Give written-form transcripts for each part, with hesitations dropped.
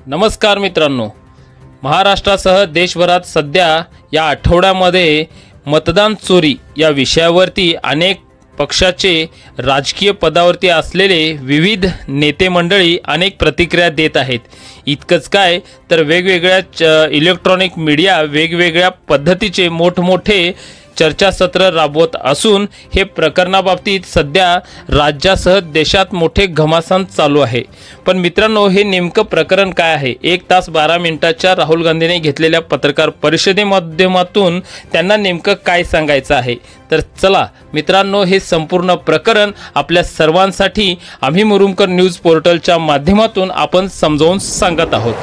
नमस्कार मित्रांनो, महाराष्ट्रासह देशभरात सध्या या आठवड्यामध्ये मतदान चोरी या विषयावरती अनेक पक्षाचे राजकीय पदावरती असलेले विविध नेते मंडळी अनेक प्रतिक्रिया देत आहेत। इतकंच काय तर वेगवेगळ्या इलेक्ट्रॉनिक मीडिया वेगवेगळ्या पद्धतीचे मोठमोठे चर्चासत्र राबवत असून हे प्रकरणाबाबतीत सध्या राज्यासह देशात मोठे घमासान चालू आहे। पण मित्रांनो, हे नेमकं प्रकरण काय आहे? 1 तास 12 मिनिटाच्या राहुल गांधीने घेतलेल्या पत्रकार परिषदेमाध्यमातून त्यांना नेमकं काय सांगायचं आहे? तर चला मित्रांनो, हे संपूर्ण प्रकरण आपल्या सर्वांसाठी आम्ही मुरुमकर न्यूज पोर्टलच्या माध्यमातून आपण समजावून सांगत आहोत।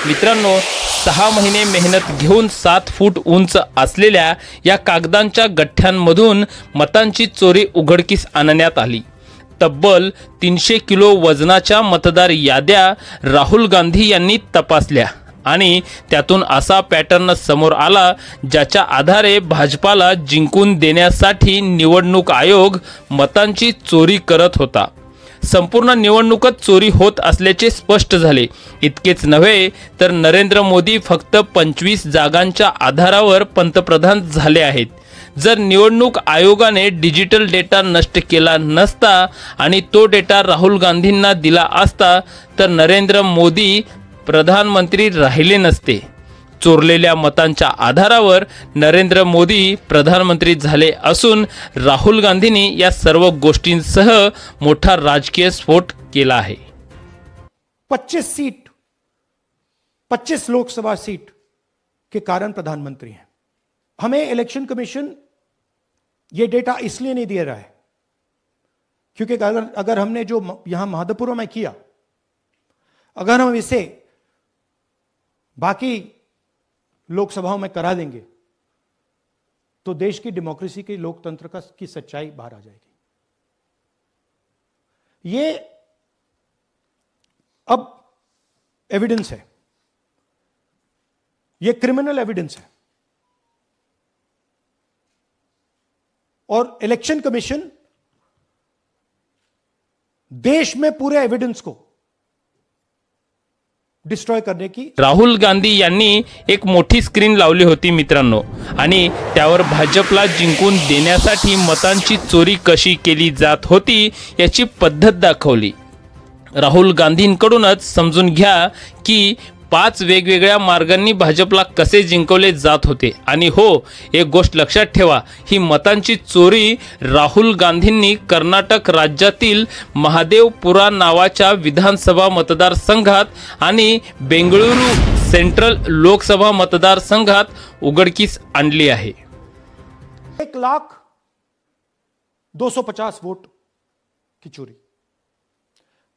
मित्रांनो, 6 महिने मेहनत घेऊन 7 फूट उंच असलेल्या या कागदांच्या गठ्ठ्यांमधून मतांची चोरी उघडकीस आणण्यात आली। तब्बल 300 किलो वजनाच्या मतदार याद्या राहुल गांधी यांनी तपासल्या आणि त्यातून असा पॅटर्न समोर आला ज्याच्या आधारे भाजपाला जिंकून देण्यासाठी निवडणूक आयोग मतांची चोरी करत होता। संपूर्ण निवडणुकीत चोरी होत असल्याचे स्पष्ट झाले। इतकेच नव्हे तर नरेंद्र मोदी फक्त 25 जागांच्या आधारावर पंतप्रधान झाले आहेत। जर निवडणूक आयोगाने डिजिटल डेटा नष्ट केला नसता आणि तो डेटा राहुल गांधींना दिला असता तर नरेंद्र मोदी प्रधानमंत्री राहिले नसते। चोरलेल्या मतांच्या आधारावर नरेंद्र मोदी प्रधानमंत्री झाले असून राहुल गांधींनी या सर्व गोष्टींसह मोठा राजकीय स्फोट केला आहे। 25 लोकसभा सीट के कारण प्रधानमंत्री हैं। हमें इलेक्शन कमीशन ये डेटा इसलिए नहीं दे रहा है क्योंकि अगर हमने जो यहां महादपुर में किया, अगर हम इसे बाकी लोकसभाओं में करा देंगे तो देश की डेमोक्रेसी की लोकतंत्र की सच्चाई बाहर आ जाएगी। ये अब एविडेंस है, ये क्रिमिनल एविडेंस है और इलेक्शन कमीशन देश में पूरे एविडेंस को डिस्ट्रॉय करने की राहुल गांधी यांनी एक मोठी स्क्रीन लावली होती मित्रांनो, आणि त्यावर भाजपला जिंकून देण्यासाठी मतांची चोरी कशी केली जात होती याची पद्धत दाखवली। राहुल गांधींकडूनच समजून घ्या की 5 वेगवेगळ्या मार्गांनी भाजपला कसे जिंकवले जात होते। आणि हो, एक गोष्ट लक्षात ठेवा, ही मतांची चोरी राहुल गांधींनी कर्नाटक राज्यातील महादेवपुरा नावाच्या विधानसभा मतदारसंघात आणि बेंगळुरू सेंट्रल लोकसभा मतदारसंघात उघडकीस आणली आहे। 1,02,50 वोट की चोरी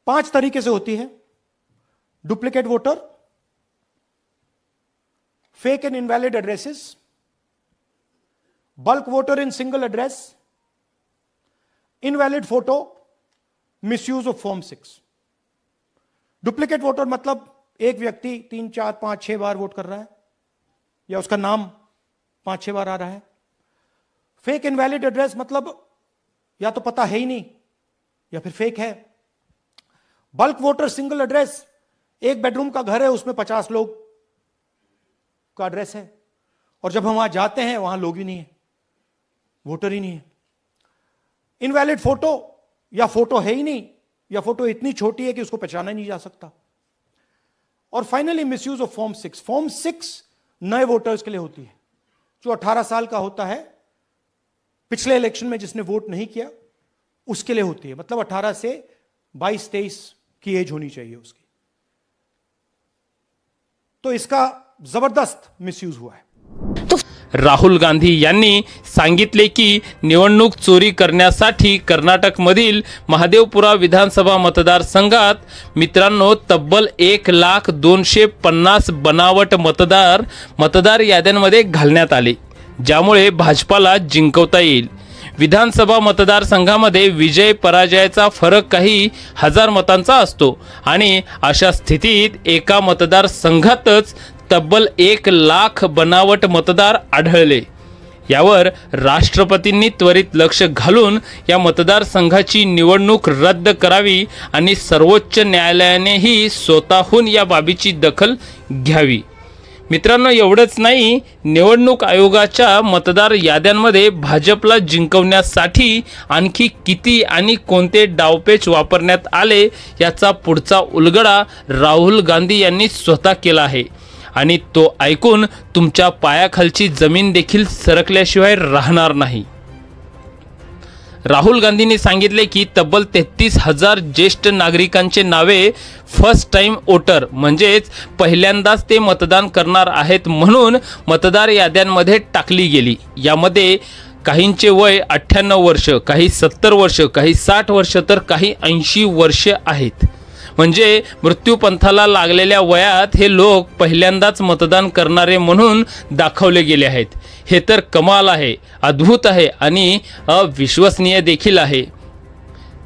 5 तरीके से होती है। Duplicate voter, fake and invalid addresses, bulk voter in single address, invalid photo, misuse of form 6। Duplicate voter मतलब एक व्यक्ति 3, 4, 5, 6 बार वोट कर रहा है या उसका नाम 5-6 बार आ रहा है। फेक इनवैलिड एड्रेस मतलब या तो पता है ही नहीं या फिर फेक है। बल्क वोटर सिंगल एड्रेस, एक बेडरूम का घर है, उसमें 50 लोग का एड्रेस है और जब हम वहां जाते हैं वहां लोग ही नहीं है, वोटर ही नहीं है। इनवैलिड फोटो, या फोटो है ही नहीं या फोटो इतनी छोटी है कि उसको पहचाना नहीं जा सकता। और finally misuse of form 6। Form 6 नए वोटर्स के लिए होती है, जो 18 साल का होता है, पिछले इलेक्शन में जिसने वोट नहीं किया उसके लिए होती है। मतलब 18 से 22-23 की एज होनी चाहिए उसकी। तो इसका जबरदस्त मिसयूज हुआ है। राहुल गांधी यांनी सांगितले की निवडणूक चोरी करण्यासाठी कर्नाटकमधील महादेवपुरा विधानसभा मतदारसंघात मित्रांनो तब्बल 1,250 बनावट मतदार याद्यांमध्ये घालण्यात आले, ज्यामुळे भाजपाला जिंकवता येईल। विधानसभा मतदारसंघामध्ये विजय पराजयाचा फरक काही हजार मतांचा असतो आणि अशा स्थितीत एका मतदारसंघातच तब्बल 1 लाख बनावट मतदार आढळले। यावर राष्ट्रपतींनी त्वरित लक्ष घालून या मतदारसंघाची निवडणूक रद्द करावी आणि सर्वोच्च न्यायालयानेही स्वतःहून या बाबीची दखल घ्यावी. मित्रांनो, एवढंच नाही, निवडणूक आयोगाच्या मतदार याद्यांमध्ये भाजपला जिंकवण्यासाठी आणखी किती आणि कोणते डावपेच वापरण्यात आले याचा पुढचा उलगडा राहुल गांधी यांनी स्वतः केला आहे आणि तो ऐकून तुमच्या पायाखालची जमीन देखील सरकल्याशिवाय राहणार नाही. राहुल गांधींनी सांगितले की तब्बल 33,000 ज्येष्ठ नागरिकांचे नावे फर्स्ट टाइम वोटर म्हणजेच पहिल्यांदाच ते मतदान करणार आहेत म्हणून मतदार याद्यांमध्ये टाकली गेली. यामध्ये काहींचे वय 98 वर्ष, काही 70 वर्ष, काही 60 वर्ष तर काही 80 वर्ष आहेत. म्हणजे मृत्यूपंथाला लागलेल्या वयात हे लोक पहिल्यांदाच मतदान करणारे म्हणून दाखवले गेले आहेत. हे तर कमाल आहे, अद्भुत आहे आणि अविश्वसनीय देखील आहे.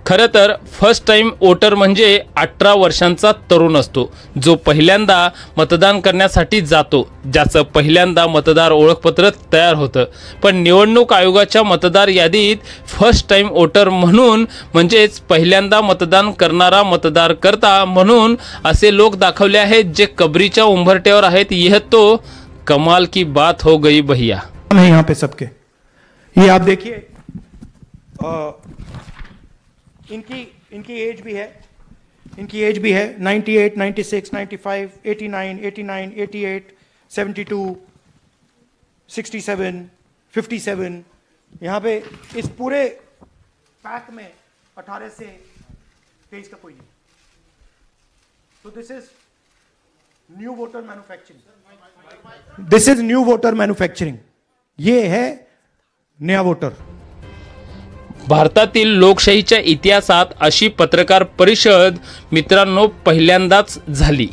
खरं तर फर्स्ट टाइम वोटर म्हणजे 18 वर्षांचा तरुण असतो जो पहिल्यांदा मतदान करण्यासाठी जातो, ज्याचं पहिल्यांदा मतदार ओळखपत्र तयार होतं. पण निवडणूक आयोगाच्या मतदार यादीत फर्स्ट टाइम वोटर म्हणून म्हणजेच पहिल्यांदा मतदान करणारा मतदारकर्ता म्हणून असे लोक दाखवले आहेत जे कबरीच्या उंबरठ्यावर आहेत. यह तो कमाल की बात हो गई भैया. यहाँ पे सबके ये आप देखिए, इनकी एज भी है, 98, 96, 95, 89, 88, 72, 67, 57. यहाँ पे इस पूरे पैक में 18 से 23 का कोई नहीं. तो this is new voter manufacturing. This is new voter manufacturing. ये है नया वोटर. भारतातील लोकशाहीच्या इतिहासात अशी पत्रकार परिषद मित्रांनो पहिल्यांदाच झाली.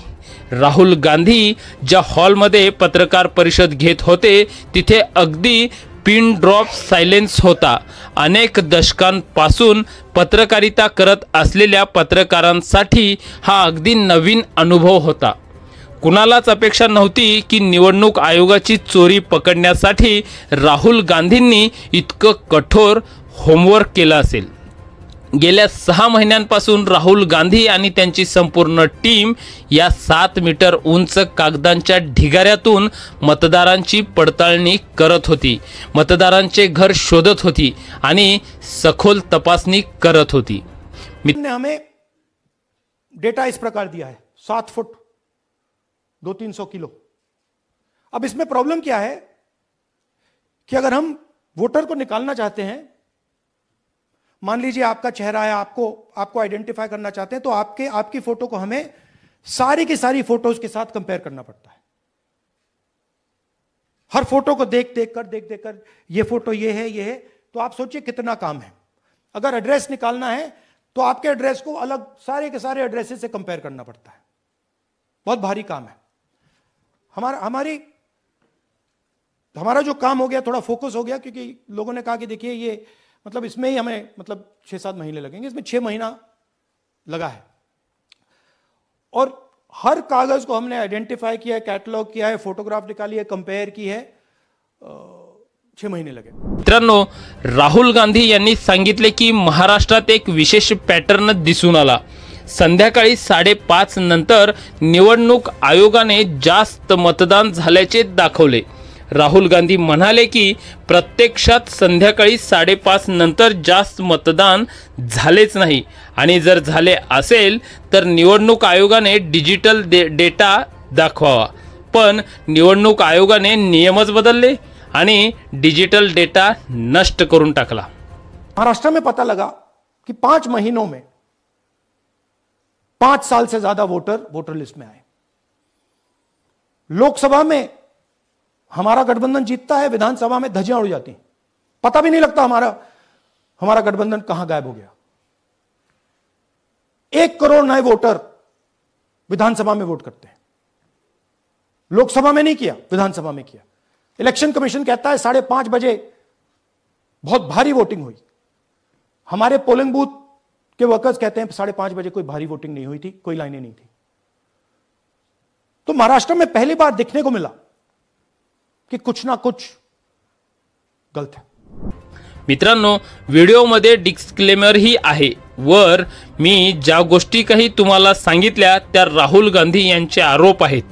राहुल गांधी ज्या हॉलमध्ये पत्रकार परिषद घेत होते तिथे अगदी पिन ड्रॉप सायलेन्स होता. अनेक दशकांपासून पत्रकारिता करत असलेल्या पत्रकारांसाठी हा अगदी नवीन अनुभव होता. कुणालाच अपेक्षा नव्हती की निवडणूक आयोगाची चोरी पकडण्यासाठी राहुल गांधींनी इतकं कठोर होमवर्क केलं असेल. गेल्या 6 महिन्यांपासून राहुल गांधी आणि त्यांची संपूर्ण टीम या 7 मीटर उंच कागदांच्या ढिगाऱ्यातून मतदारांची पडताळणी करत होती, मतदारांचे घर शोधत होती आणि सखोल तपासणी करत होती. ने हमें डेटा इस प्रकार दिया है, 7 फुट 200-300 किलो. अब इसमें प्रॉब्लम क्या है कि अगर हम वोटर को निकालना चाहते हैं, मान लीजिए आपका चेहरा है, आपको आइडेंटिफाई करना चाहते हैं, तो आपकी फोटो को हमें सारी की सारी फोटोज के साथ कंपेयर करना पड़ता है. हर फोटो को देख कर ये फोटो ये है, तो आप सोचिए कितना काम है. अगर एड्रेस निकालना है तो आपके एड्रेस को अलग सारे के सारे एड्रेसेस से कंपेयर करना पड़ता है. बहुत भारी काम है. हमारा जो काम हो गया, थोड़ा फोकस हो गया, क्योंकि लोगों ने कहा कि देखिए ये मतलब इसमें ही हमें मतलब 6-7 महीने लगेंगे. इसमें 6 महीना लगा है और हर कागज को हमने आइडेंटिफाई किया है, कैटलॉग किया है, फोटोग्राफ निकाली है, कंपेयर की है. 6 महीने लगे. मित्रांनो, राहुल गांधी यांनी सांगितले की महाराष्ट्रात एक विशेष पॅटर्न दिसून आला. संध्याकाळी 5:30 नंतर निवडणूक आयोगाने जास्त मतदान झाल्याचे दाखवले. राहुल गांधी म्हणाले की प्रत्यक्षात संध्याकाळी 5:30 नंतर जास्त मतदान झालेच नाही आणि जर झाले असेल तर निवडणूक आयोगाने डिजिटल डेटा दाखवावा. पण निवडणूक आयोगाने नियमच बदलले आणि डिजिटल डेटा नष्ट करून टाकला. महाराष्ट्र में पता लगा कि 5 महीनों में 5 साल से ज्यादा वोटर लिस्ट में आए. लोकसभा में हमारा गठबंधन जीतता है, विधानसभा में धज्जियां उड़ जाती, पता भी नहीं लगता हमारा गठबंधन कहां गायब हो गया. 1 करोड़ नए वोटर विधानसभा में वोट करते हैं. लोकसभा में नहीं किया, विधानसभा में किया. इलेक्शन कमीशन कहता है 5:30 बजे बहुत भारी वोटिंग हुई. हमारे पोलिंग बूथ के वर्कर्स कहते हैं 5:30 बजे कोई भारी वोटिंग नहीं हुई थी, कोई लाइनें नहीं थी. तो महाराष्ट्र में पहली बार दिखने को मिला कि कुछ ना कुछ गलत है। मित्रांनो, व्हिडिओमध्ये डिस्क्लेमरही आहे। वर मी ज्या गोष्टी काही तुम्हाला सांगितल्या त्या राहुल गांधी यांचे आरोप आहेत,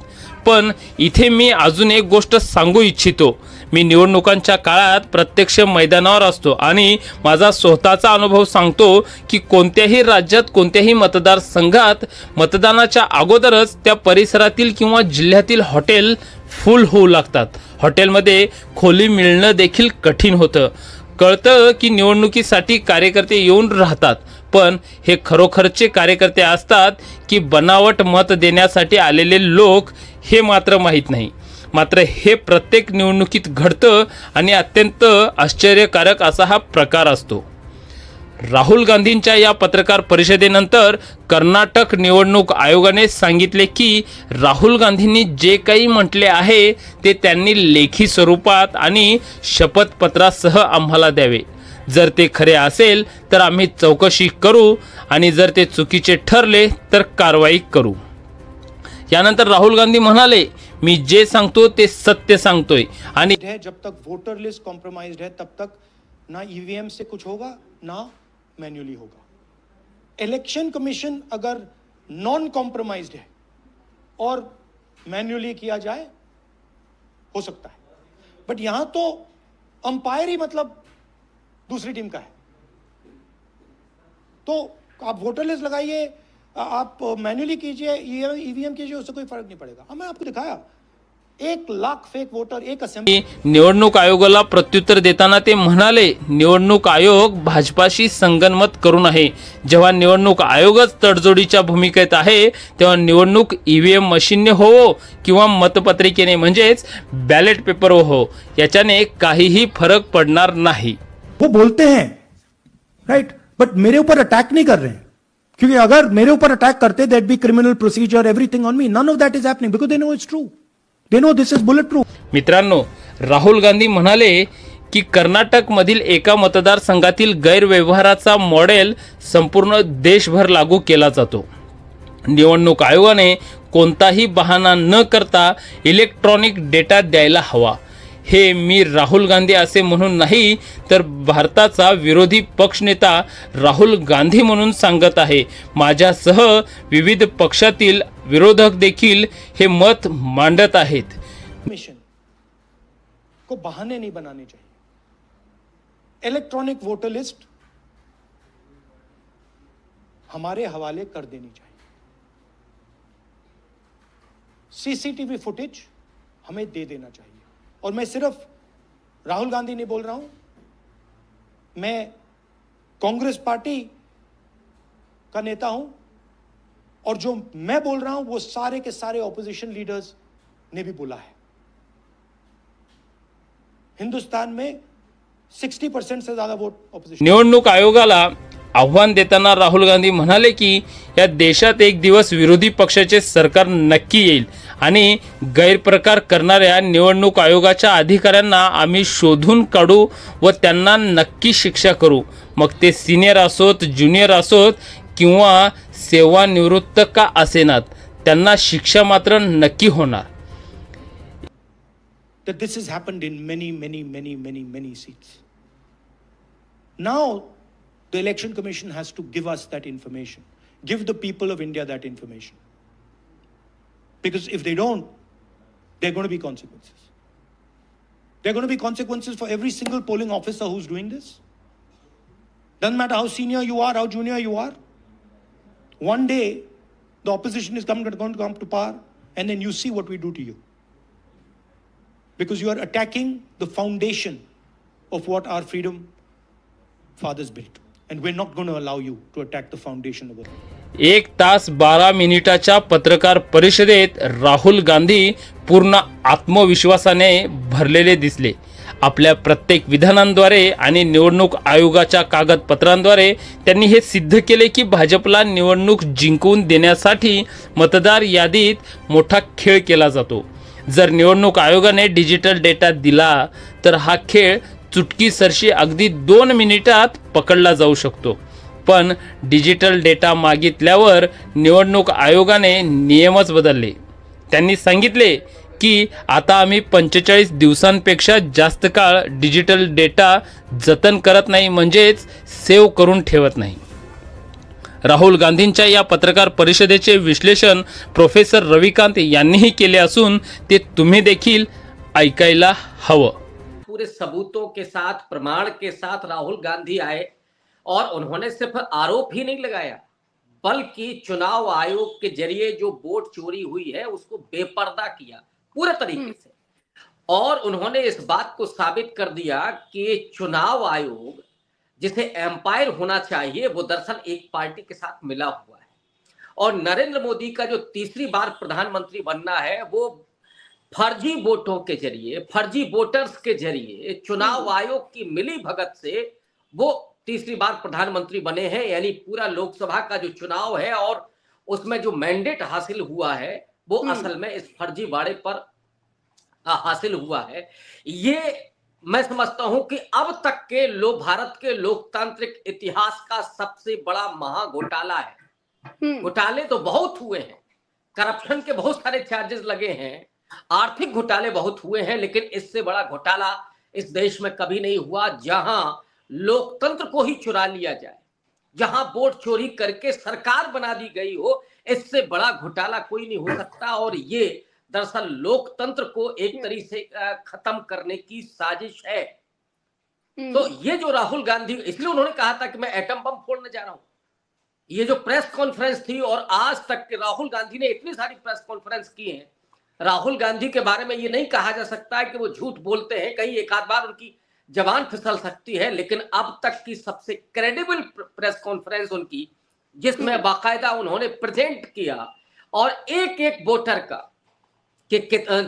पण इथे मी अजून एक गोष्ट सांगू इच्छितो। मी निवडणुकांच्या काळात प्रत्यक्ष मैदानावर असतो आणि माझा स्वतःचा अनुभव सांगतो की कोणत्याही राज्यात कोणत्याही मतदारसंघात मतदानाच्या अगोदरच त्या परिसरातील किंवा जिल्ह्यातील हॉटेल फुल होऊ लागतात। हॉटेलमध्ये खोली मिळणं देखील कठीण होतं। कळतं की निवडणुकीसाठी कार्यकर्ते येऊन राहतात, पण हे खरोखरचे कार्यकर्ते असतात की बनावट मत देण्यासाठी आलेले लोक हे मात्र माहीत नाही। मात्र हे प्रत्येक निवडणुकीत घडतं आणि अत्यंत आश्चर्यकारक असा हा प्रकार असतो। राहुल गांधींच्या या पत्रकार परिषदेनंतर कर्नाटक निवडणूक आयोगाने सांगितले की राहुल गांधींनी जे काही म्हटले आहे ते त्यांनी लेखी स्वरूपात आणि शपथपत्रासह आम्हाला द्यावे। जर ते खरे असेल तर आम्ही चौकशी करू आणि जर ते चुकीचे ठरले तर कारवाई करू। यानंतर राहुल गांधी म्हणाले, मी जे सांगतो ते सत्य सांगतोय आणि जब तक वोटर लिस्ट कॉम्प्रोमाइज्ड है तब तक ना ईवीएम से कुछ होगा ना मैन्युअली होगा। इलेक्शन कमीशन अगर नॉन कॉम्प्रोमाइज्ड है और मैन्युअली किया जाए हो सकता है, बट यहां तो अंपायर ही मतलब दूसरी टीम का है। तो आप वोटर लिस्ट लगाइए, आप मैन्युअली कीजिए, ईवीएम कीजिए, उससे कोई फर्क नहीं पड़ेगा। हमने आपको दिखाया 1 लाख फेक वोटर एक असेंबली। निवडणूक आयोगाला प्रत्युत्तर देताना ते म्हणाले, निवडणूक आयोग भाजपाशी संगनमत करून आहे। जेव्हा निवडणूक आयोगच तडजोडीच्या भूमिकेत आहे तेव्हा निवडणूक ईव्हीएम मशीनने हो किंवा मतपत्रिकेने म्हणजेच बॅलेट पेपर हो, याच्याने काहीही फरक पडणार नाही। वो बोलते हैं राइट, बट मेरे ऊपर अटैक नहीं कर रहे हैं, क्योंकि अगर मेरे ऊपर अटैक करते that be criminal procedure everything on me. None of that is happening because they know it's true, they know this is bulletproof. मित्रांनो, राहुल गांधी म्हणाले की कर्नाटक मधील एका मतदारसंघातील गैरव्यवहाराचा मॉडेल संपूर्ण देशभर लागू केला जातो। निवडणूक आयोगाने कोणताही बहाणा न करता इलेक्ट्रॉनिक डेटा द्यायला हवा। हे मी राहुल गांधी असे म्हणून नाही तर भारताचा विरोधी पक्षनेता राहुल गांधी म्हणून सांगत आहे। माझ्यासह विविध पक्षातील विरोधक देखील हे मत मांडत आहेत। मिशन को बहाने नहीं बनाने चाहिए। इलेक्ट्रॉनिक वोटर लिस्ट हमारे हवाले कर देनी चाहिए। सीसीटीवी फुटेज हमें दे देना चाहिए। और मैं सिर्फ राहुल गांधी नहीं बोल रहा हूं, मैं कांग्रेस पार्टी का नेता हूं और जो मैं बोल रहा हूं वो सारे के सारे ऑपोजिशन लीडर्स ने भी बोला है। हिंदुस्तान में 60% से ज्यादा वोट ऑपोजिशन। निवडणूक आयोगाला आव्हान देताना राहुल गांधी म्हणाले की या देशात एक दिवस विरोधी पक्षाचे सरकार नक्की येईल आणि गैरप्रकार करणाऱ्या निवडणूक आयोगाच्या अधिकाऱ्यांना आम्ही शोधून काढू व त्यांना नक्की शिक्षा करू। मग ते सिनियर असोत, ज्युनियर असोत किंवा सेवानिवृत्त का असेनात, त्यांना शिक्षा मात्र नक्की होणार। That this has happened in many seats. Now the election commission has to give us that information, give the people of India that information, because if they don't, there are going to be consequences. There are going to be consequences for every single polling officer who's doing this. Doesn't matter how senior you are, how junior you are. One day the opposition is going to come to power and then you see what we do to you, because you are attacking the foundation of what our freedom fathers built, and we're not going to allow you to attack the foundation of it. 1 तास 12 मिनिटाच्या पत्रकार परिषदेत राहुल गांधी पूर्ण आत्मविश्वासाने भरलेले दिसले। आपल्या प्रत्येक विधानांद्वारे आणि निवडणूक आयोगाच्या कागदपत्रांद्वारे त्यांनी हे सिद्ध केले की भाजपला निवडणूक जिंकून देण्यासाठी मतदार यादीत मोठा खेळ केला जातो। जर निवडणूक आयोगाने डिजिटल डेटा दिला तर हा खेळ चुटकीसरशी अगदी 2 मिनिटात पकडला जाऊ शकतो। पण डिजिटल डेटा मागितल्यावर निवडणूक आयोगाने नियमच बदलले। त्यांनी सांगितले की आता आम्ही 45 दिवसांपेक्षा जास्त काळ डिजिटल डेटा जतन करत नाही, म्हणजेच सेव्ह करून ठेवत नाही. राहुल गांधींच्या या पत्रकार परिषदेचे विश्लेषण प्रोफेसर रविकांत यांनीही केले असून ते तुम्ही देखील ऐकायला हवं. पूरे सबूतों के साथ, प्रमाण के साथ राहुल गांधी आए और उन्होंने सिर्फ आरोप ही नहीं लगाया, बल्कि चुनाव आयोग के जरिए जो वोट चोरी हुई है उसको बेपर्दा किया पूरे तरीके से. और उन्होंने इस बात को साबित कर दिया कि चुनाव आयोग जिसे एम्पायर होना चाहिए वो दरअसल एक पार्टी के साथ मिला हुआ है. और नरेंद्र मोदी का जो तीसरी बार प्रधानमंत्री बनना है वो फर्जी वोटों के जरिए, फर्जी वोटर्स के जरिए, चुनाव आयोग की मिली भगत से वो तीसरी बार प्रधानमंत्री बने हैं. यानी पूरा लोकसभा का जो चुनाव है और उसमें जो मैंडेट हासिल हुआ है वो असल में इस फर्जीवाड़े पर हासिल हुआ है. ये मैं समझता हूं कि अब तक के भारत के लोकतांत्रिक इतिहास का सबसे बड़ा महाघोटाला है. घोटाले तो बहुत हुए हैं, करप्शन के बहुत सारे चार्जेस लगे हैं, आर्थिक घोटाले बहुत हुए हैं, लेकिन इससे बड़ा घोटाला इस देश में कभी नहीं हुआ जहां लोकतंत्र को ही चुरा लिया जाए, जहां वोट चोरी करके सरकार बना दी गई हो. इससे बड़ा घोटाला कोई नहीं हो सकता. और ये दरअसल लोकतंत्र को एक तरीके से खत्म करने की साजिश है. तो ये जो राहुल गांधी, इसलिए उन्होंने कहा था कि मैं एटम बम फोड़ने जा रहा हूं. ये जो प्रेस कॉन्फ्रेंस थी, और आज तक के राहुल गांधी ने इतनी सारी प्रेस कॉन्फ्रेंस की हैं, राहुल गांधी के बारे में ये नहीं कहा जा सकता कि वो झूठ बोलते हैं. कहीं एक आध बार उनकी जबान फिसल सकती है, लेकिन अब तक की सबसे क्रेडिबल प्रेस कॉन्फ्रेंस उनकी, जिसमें बाकायदा उन्होंने प्रेजेंट किया और एक एक वोटर का कि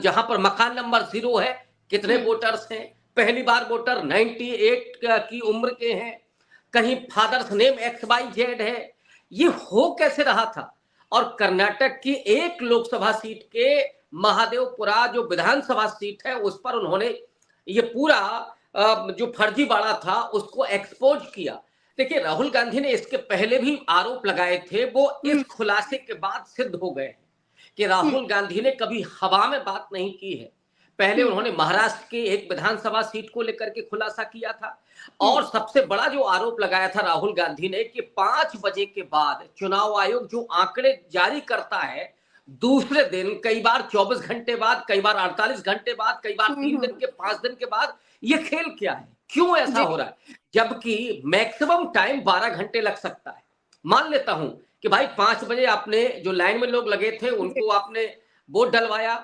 जहां पर मकान नंबर 0 है कितने वोटर्स हैं, पहली बार वोटर 98 की उम्र के हैं, कहीं फादर्स नेम XYZ है. ये हो कैसे रहा था. और कर्नाटक की एक लोकसभा सीट के महादेवपुरा जो विधानसभा सीट है उस पर उन्होंने ये पूरा जो फर्जीवाड़ा था उसको एक्सपोज किया. देखिए, राहुल गांधी ने इसके पहले भी आरोप लगाए थे, वो इस खुलासे के बाद सिद्ध हो गए कि राहुल गांधी ने कभी हवा में बात नहीं की है. पहले उन्होंने महाराष्ट्र के एक विधानसभा सीट को लेकर के खुलासा किया था, और सबसे बड़ा जो आरोप लगाया था राहुल गांधी ने कि 5 बजे के बाद चुनाव आयोग जो आंकड़े जारी करता है, दूसरे दिन, कई बार 24 घंटे बाद, कई बार 48 घंटे बाद, कई बार 3 दिन के 5 दिन के बाद, ये खेल क्या है, क्यों ऐसा हो रहा है, जबकि मैक्सिमम टाइम 12 घंटे लग सकता है. मान लेता हूं कि भाई 5 बजे आपने जो लाइन में लोग लगे थे उनको आपने वोट डलवाया,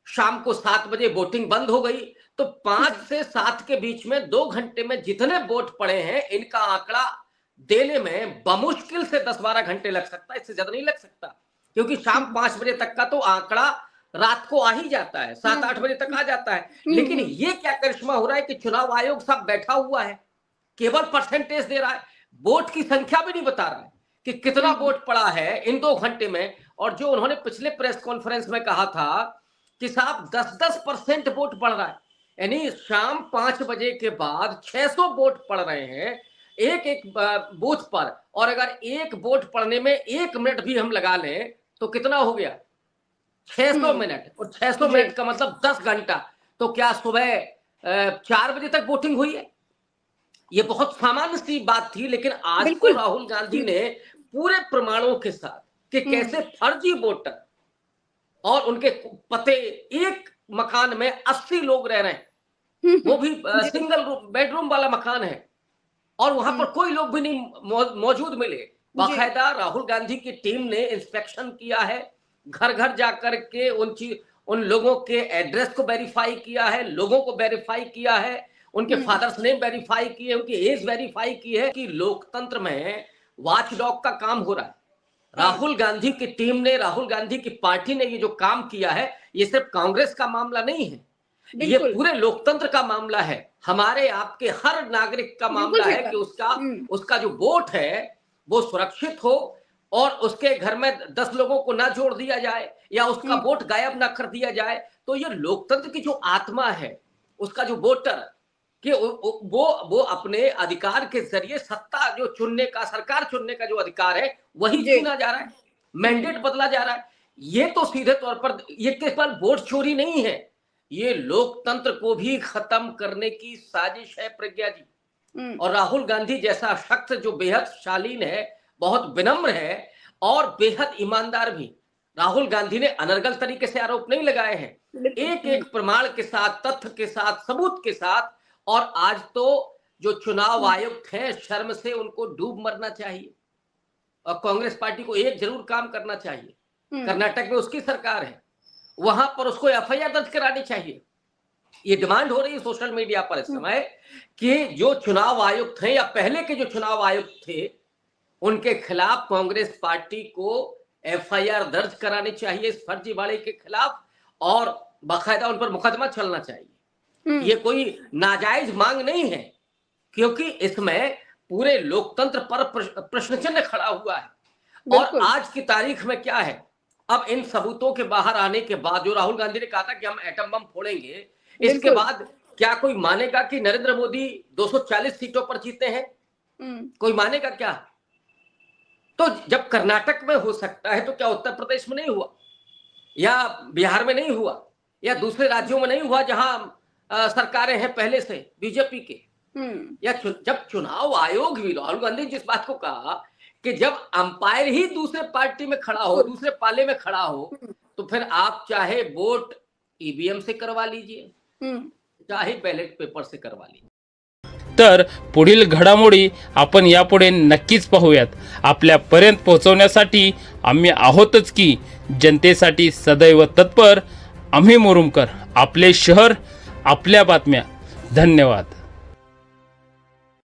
शाम को 7 बजे वोटिंग बंद हो गई, तो 5 से 7 के बीच में 2 घंटे में जितने वोट पड़े हैं इनका आंकड़ा देने में बमुश्किल से 10-12 घंटे लग सकता है. इससे ज्यादा नहीं लग सकता, क्योंकि शाम 5 बजे तक का तो आंकड़ा रात को आ ही जाता है, 7-8 बजे तक आ जाता है. लेकिन ये क्या करिश्मा हो रहा है कि चुनाव आयोग सब बैठा हुआ है, केवल परसेंटेज दे रहा है, वोट की संख्या भी नहीं बता रहा है कि कितना वोट पड़ा है इन 2 घंटे में. और जो उन्होंने पिछले प्रेस कॉन्फ्रेंस में कहा था कि साहब 10-10% वोट पड़ रहा है, यानी शाम 5 बजे के बाद 600 वोट पड़ रहे हैं एक एक बूथ पर, और अगर एक वोट पड़ने में 1 मिनट भी हम लगा लें तो कितना हो गया, 600 मिनट. और 600 मिनट का मतलब 10 घंटा. तो क्या सुबह 4 बजे तक वोटिंग हुई है? ये बहुत सामान्य सी बात थी. लेकिन आज को राहुल गांधी ने पूरे प्रमाणों के साथ कि कैसे फर्जी वोटर और उनके पते, एक मकान में 80 लोग रह रहे हैं, वो भी सिंगल बेडरूम वाला मकान है, और वहां पर कोई लोग भी नहीं मौजूद मिले. बाकायदा राहुल गांधी की टीम ने इंस्पेक्शन किया है, घर घर जाकर के उन लोगों के एड्रेस को वेरीफाई किया है, लोगों को वेरीफाई किया है, उनके फादर्स नेम वेरीफाई किए, उनकी एज वेरीफाई की है. कि लोकतंत्र में वॉचडॉग का काम हो रहा है. राहुल गांधी की टीम ने, राहुल गांधी की पार्टी ने ये जो काम किया है, ये सिर्फ कांग्रेस का मामला नहीं है, ये पूरे लोकतंत्र का मामला है, हमारे आपके हर नागरिक का मामला है कि उसका जो वोट है वो सुरक्षित हो, और उसके घर में 10 लोगों को ना जोड़ दिया जाए या उसका वोट गायब ना कर दिया जाए. तो ये लोकतंत्र की जो आत्मा है, उसका जो वोटर कि वो अपने अधिकार के जरिए सत्ता जो चुनने का, सरकार चुनने का जो अधिकार है वही चुना जा रहा है, मैंडेट बदला जा रहा है. ये तो सीधे तौर पर ये केवल वोट चोरी नहीं है, ये लोकतंत्र को भी खत्म करने की साजिश है प्रज्ञा जी। और राहुल गांधी जैसा शख्स जो बेहद शालीन है, बहुत विनम्र है और बेहद ईमानदार भी, राहुल गांधी ने अनर्गल तरीके से आरोप नहीं लगाए हैं, एक एक प्रमाण के साथ, तथ्य के साथ, सबूत के साथ। और आज तो जो चुनाव आयुक्त हैं, शर्म से उनको डूब मरना चाहिए और कांग्रेस पार्टी को एक जरूर काम करना चाहिए। कर्नाटक में उसकी सरकार है, वहां पर उसको एफआईआर दर्ज करानी चाहिए। ये डिमांड हो रही है सोशल मीडिया पर इस समय कि जो चुनाव आयुक्त हैं या पहले के जो चुनाव आयुक्त थे उनके खिलाफ कांग्रेस पार्टी को एफआईआर दर्ज करानी चाहिए इस फर्जीवाड़े के खिलाफ और बाकायदा उन पर मुकदमा चलना चाहिए। ये कोई नाजायज मांग नहीं है, क्योंकि इसमें पूरे लोकतंत्र पर प्रश्न चिन्ह खड़ा हुआ है। और आज की तारीख में क्या है, अब इन सबूतों के बाहर आने के बाद, जो राहुल गांधी ने कहा था कि हम एटम बम फोड़ेंगे, इसके बाद क्या कोई मानेगा कि नरेंद्र मोदी 240 सीटों पर जीते हैं? कोई मानेगा क्या? तो जब कर्नाटक में हो सकता है तो क्या उत्तर प्रदेश में नहीं हुआ, या बिहार में नहीं हुआ, या दूसरे राज्यों में नहीं हुआ जहां सरकारें हैं पहले से बीजेपी के? या जब चुनाव आयोग भी, राहुल गांधी ने जिस बात को कहा कि जब अंपायर ही दूसरे पार्टी में खड़ा हो, दूसरे पाले में खड़ा हो, तो फिर आप चाहे वोट ईवीएम से करवा लीजिए, चाहे बैलेट पेपर से करवा लीजिए। तर पुढील घडामोडी आपण यापुढे नक्कीच पाहूयात। आपल्यापर्यंत पोहोचवण्यासाठी आम्ही आहोतच की, जनतेसाठी सदैव तत्पर। आम्ही मुरुमकर, आपले शहर, आपल्या बातम्या। धन्यवाद।